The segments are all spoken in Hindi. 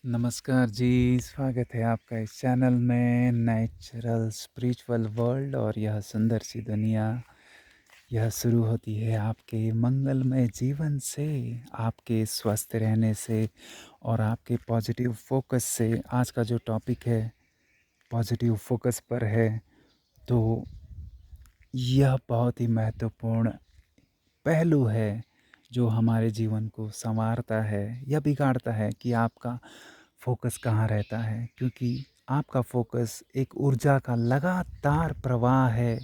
नमस्कार जी, स्वागत है आपका इस चैनल में नेचुरल स्पिरिचुअल वर्ल्ड। और यह सुंदर सी दुनिया यह शुरू होती है आपके मंगलमय जीवन से, आपके स्वस्थ रहने से और आपके पॉजिटिव फोकस से। आज का जो टॉपिक है पॉजिटिव फोकस पर है, तो यह बहुत ही महत्वपूर्ण पहलू है जो हमारे जीवन को संवारता है या बिगाड़ता है कि आपका फोकस कहाँ रहता है। क्योंकि आपका फोकस एक ऊर्जा का लगातार प्रवाह है,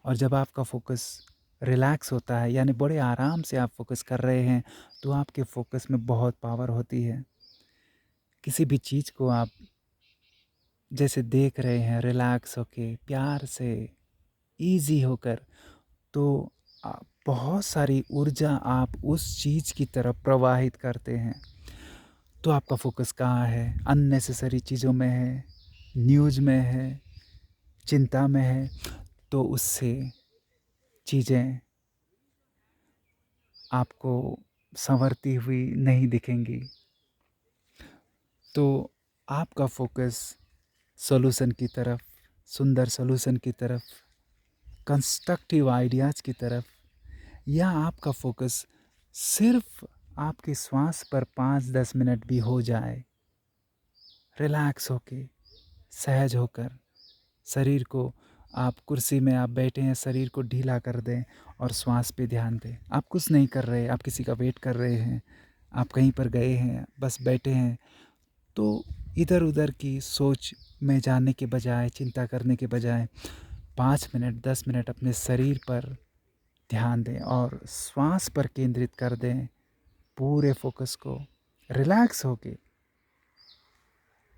और जब आपका फोकस रिलैक्स होता है यानी बड़े आराम से आप फोकस कर रहे हैं, तो आपके फोकस में बहुत पावर होती है। किसी भी चीज़ को आप जैसे देख रहे हैं रिलैक्स होके, प्यार से, इजी होकर, तो बहुत सारी ऊर्जा आप उस चीज़ की तरफ प्रवाहित करते हैं। तो आपका फोकस कहाँ है? अननेसेसरी चीज़ों में है, न्यूज़ में है, चिंता में है, तो उससे चीज़ें आपको संवरती हुई नहीं दिखेंगी। तो आपका फोकस सॉल्यूशन की तरफ, सुंदर सॉल्यूशन की तरफ, कंस्ट्रक्टिव आइडियाज़ की तरफ, या आपका फोकस सिर्फ आपके श्वास पर 5-10 मिनट भी हो जाए, रिलैक्स होके, सहज होकर, शरीर को, आप कुर्सी में आप बैठे हैं, शरीर को ढीला कर दें और श्वास पे ध्यान दें। आप कुछ नहीं कर रहे, आप किसी का वेट कर रहे हैं, आप कहीं पर गए हैं, बस बैठे हैं, तो इधर उधर की सोच में जाने के बजाय, चिंता करने के बजाय 5 मिनट 10 मिनट अपने शरीर पर ध्यान दें और श्वास पर केंद्रित कर दें पूरे फोकस को, रिलैक्स होके,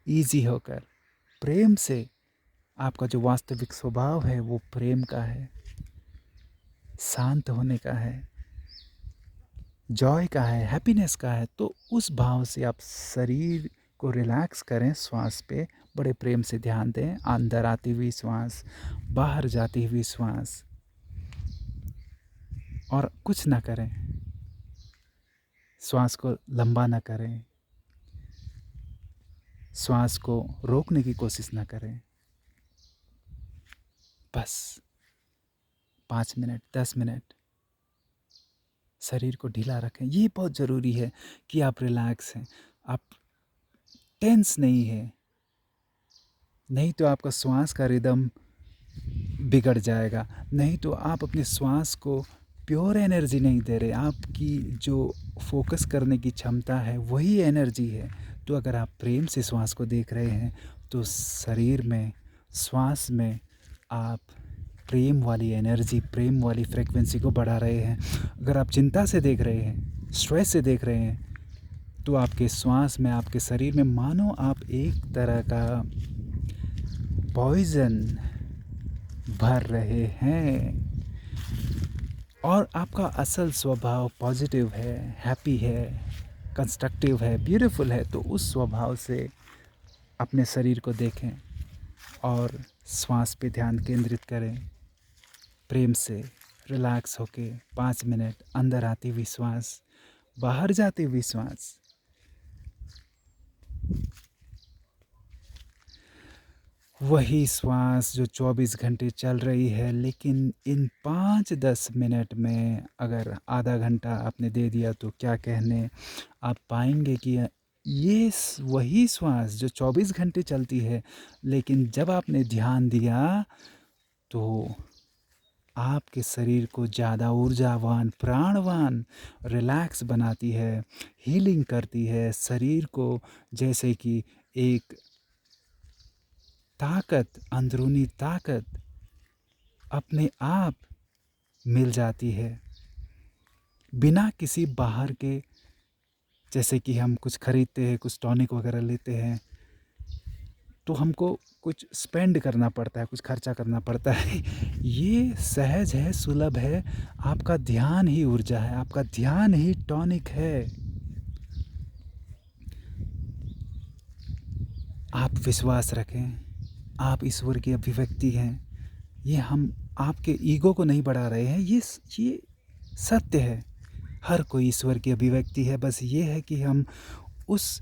ईजी होकर, प्रेम से। आपका जो वास्तविक स्वभाव है वो प्रेम का है, शांत होने का है, जॉय का है, हैप्पीनेस का है। तो उस भाव से आप शरीर को रिलैक्स करें, श्वास पे बड़े प्रेम से ध्यान दें। अंदर आती हुई श्वास, बाहर जाती हुई श्वास, और कुछ ना करें, श्वास को लंबा ना करें, श्वास को रोकने की कोशिश ना करें। बस 5 मिनट 10 मिनट शरीर को ढीला रखें। ये बहुत ज़रूरी है कि आप रिलैक्स हैं, आप टेंस नहीं है, नहीं तो आपका श्वास का रिदम बिगड़ जाएगा। नहीं तो आप अपने श्वास को प्योर एनर्जी नहीं दे रहे। आपकी जो फोकस करने की क्षमता है वही एनर्जी है। तो अगर आप प्रेम से श्वास को देख रहे हैं, तो शरीर में, श्वास में आप प्रेम वाली एनर्जी, प्रेम वाली फ्रिक्वेंसी को बढ़ा रहे हैं। अगर आप चिंता से देख रहे हैं, स्ट्रेस से देख रहे हैं, तो आपके श्वास में, आपके शरीर में मानो आप एक तरह का पॉइजन भर रहे हैं। और आपका असल स्वभाव पॉजिटिव है, हैप्पी है, कंस्ट्रक्टिव है, ब्यूटीफुल है। तो उस स्वभाव से अपने शरीर को देखें और श्वास पे ध्यान केंद्रित करें, प्रेम से रिलैक्स होके 5 मिनट अंदर आती हुई श्वास, बाहर जाती हुई श्वास। वही श्वास जो 24 घंटे चल रही है, लेकिन इन 5-10 मिनट में अगर आधा घंटा आपने दे दिया तो क्या कहने। आप पाएंगे कि ये वही श्वास जो 24 घंटे चलती है, लेकिन जब आपने ध्यान दिया तो आपके शरीर को ज़्यादा ऊर्जावान, प्राणवान, रिलैक्स बनाती है, हीलिंग करती है शरीर को। जैसे कि एक ताकत, अंदरूनी ताकत अपने आप मिल जाती है, बिना किसी बाहर के। जैसे कि हम कुछ खरीदते हैं, कुछ टॉनिक वगैरह लेते हैं, तो हमको कुछ स्पेंड करना पड़ता है, कुछ खर्चा करना पड़ता है। ये सहज है, सुलभ है। आपका ध्यान ही ऊर्जा है, आपका ध्यान ही टॉनिक है। आप विश्वास रखें, आप ईश्वर की अभिव्यक्ति हैं। ये हम आपके ईगो को नहीं बढ़ा रहे हैं, ये सत्य है। हर कोई ईश्वर की अभिव्यक्ति है। बस ये है कि हम उस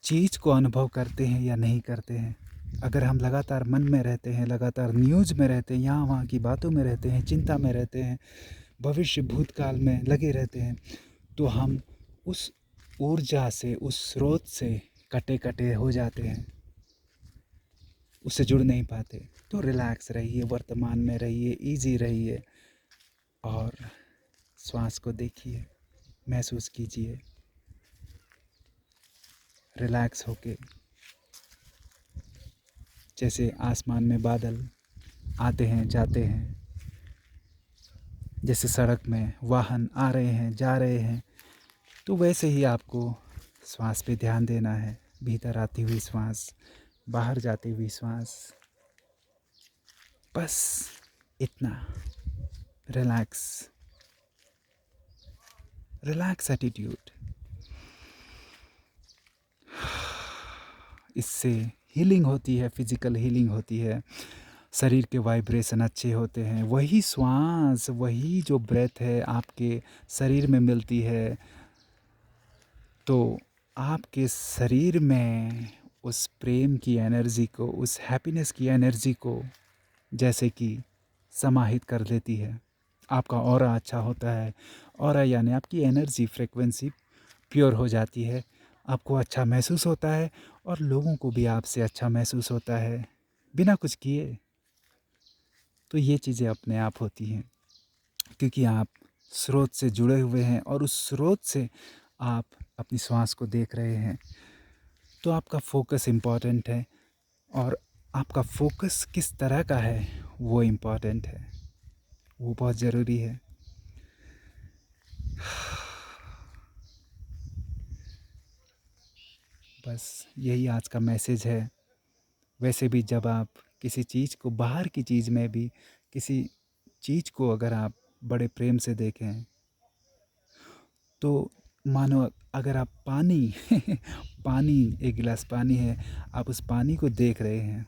चीज़ को अनुभव करते हैं या नहीं करते हैं। अगर हम लगातार मन में रहते हैं, लगातार न्यूज़ में रहते हैं, यहाँ वहाँ की बातों में रहते हैं, चिंता में रहते हैं, भविष्य भूतकाल में लगे रहते हैं, तो हम उस ऊर्जा से, उस स्रोत से कटे-कटे हो जाते हैं, उससे जुड़ नहीं पाते। तो रिलैक्स रहिए, वर्तमान में रहिए, ईज़ी रहिए और श्वास को देखिए, महसूस कीजिए, रिलैक्स होके। जैसे आसमान में बादल आते हैं, जाते हैं, जैसे सड़क में वाहन आ रहे हैं, जा रहे हैं, तो वैसे ही आपको श्वास पे ध्यान देना है। भीतर आती हुई श्वास, बाहर जाती हुई श्वास, बस इतना। Relax, relax attitude. इससे हीलिंग होती है, फिजिकल हीलिंग होती है, शरीर के वाइब्रेशन अच्छे होते हैं। वही श्वास, वही जो ब्रेथ है आपके शरीर में मिलती है, तो आपके शरीर में उस प्रेम की एनर्जी को, उस हैप्पीनेस की एनर्जी को जैसे कि समाहित कर लेती है। आपका ऑरा अच्छा होता है। ऑरा यानी आपकी एनर्जी फ्रीक्वेंसी प्योर हो जाती है, आपको अच्छा महसूस होता है और लोगों को भी आपसे अच्छा महसूस होता है बिना कुछ किए। तो ये चीज़ें अपने आप होती हैं क्योंकि आप स्रोत से जुड़े हुए हैं और उस स्रोत से आप अपनी श्वास को देख रहे हैं। तो आपका फोकस इम्पॉर्टेंट है और आपका फोकस किस तरह का है वो इम्पॉर्टेंट है, वो बहुत ज़रूरी है। बस यही आज का मैसेज है। वैसे भी जब आप किसी चीज़ को, बाहर की चीज़ में भी किसी चीज़ को अगर आप बड़े प्रेम से देखें, तो मानो अगर आप पानी पानी, एक गिलास पानी है, आप उस पानी को देख रहे हैं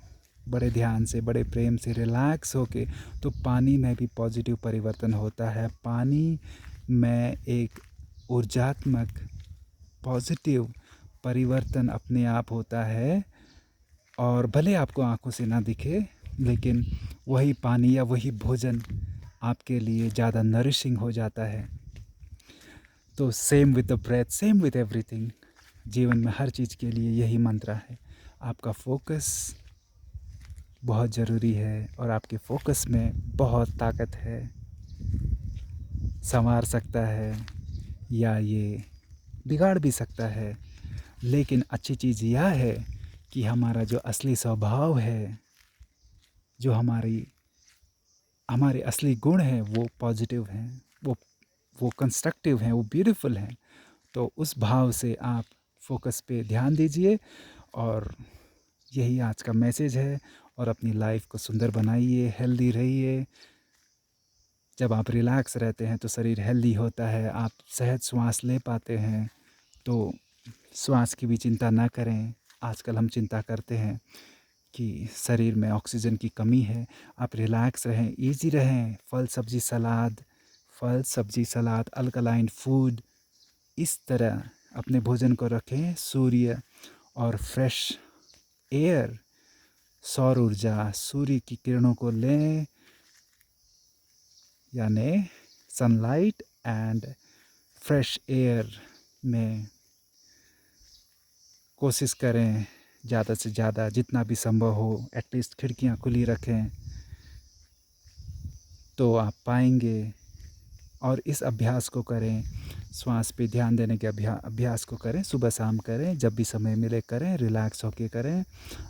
बड़े ध्यान से, बड़े प्रेम से, रिलैक्स होके, तो पानी में भी पॉजिटिव परिवर्तन होता है। पानी में एक ऊर्जात्मक पॉजिटिव परिवर्तन अपने आप होता है और भले आपको आंखों से ना दिखे, लेकिन वही पानी या वही भोजन आपके लिए ज़्यादा नरिशिंग हो जाता है। तो same with the breath, same with everything. जीवन में हर चीज़ के लिए यही मंत्र है। आपका फोकस बहुत ज़रूरी है और आपके फोकस में बहुत ताकत है। संवार सकता है या ये बिगाड़ भी सकता है, लेकिन अच्छी चीज़ यह है कि हमारा जो असली स्वभाव है, जो हमारे असली गुण हैं, वो पॉजिटिव हैं, वो कंस्ट्रक्टिव हैं, वो ब्यूटीफुल हैं। तो उस भाव से आप फोकस पे ध्यान दीजिए और यही आज का मैसेज है। और अपनी लाइफ को सुंदर बनाइए, हेल्दी रहिए। जब आप रिलैक्स रहते हैं तो शरीर हेल्दी होता है, आप सहज श्वास ले पाते हैं। तो श्वास की भी चिंता ना करें। आजकल हम चिंता करते हैं कि शरीर में ऑक्सीजन की कमी है। आप रिलैक्स रहें, इजी रहें। फल सब्जी सलाद, अल्कलाइन फूड, इस तरह अपने भोजन को रखें। सूर्य और फ्रेश एयर, सौर ऊर्जा, सूर्य की किरणों को लें, यानी सनलाइट एंड फ्रेश एयर में कोशिश करें ज़्यादा से ज़्यादा, जितना भी संभव हो एटलीस्ट खिड़कियां खुली रखें, तो आप पाएंगे। और इस अभ्यास को करें, श्वास पे ध्यान देने के अभ्यास को करें, सुबह शाम करें, जब भी समय मिले करें, रिलैक्स होके करें।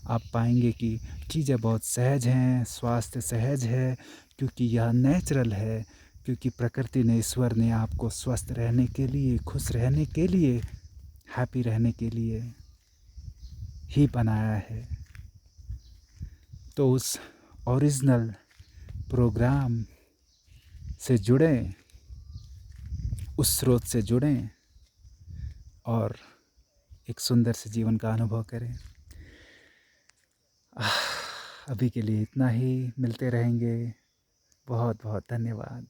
आप पाएंगे कि चीज़ें बहुत सहज हैं, स्वास्थ्य सहज है, क्योंकि यह नेचुरल है, क्योंकि प्रकृति ने, ईश्वर ने आपको स्वस्थ रहने के लिए, खुश रहने के लिए, हैप्पी रहने के लिए ही बनाया है। तो उस ओरिजिनल प्रोग्राम से जुड़ें, उस स्रोत से जुड़ें और एक सुंदर से जीवन का अनुभव करें। अभी के लिए इतना ही, मिलते रहेंगे। बहुत बहुत धन्यवाद।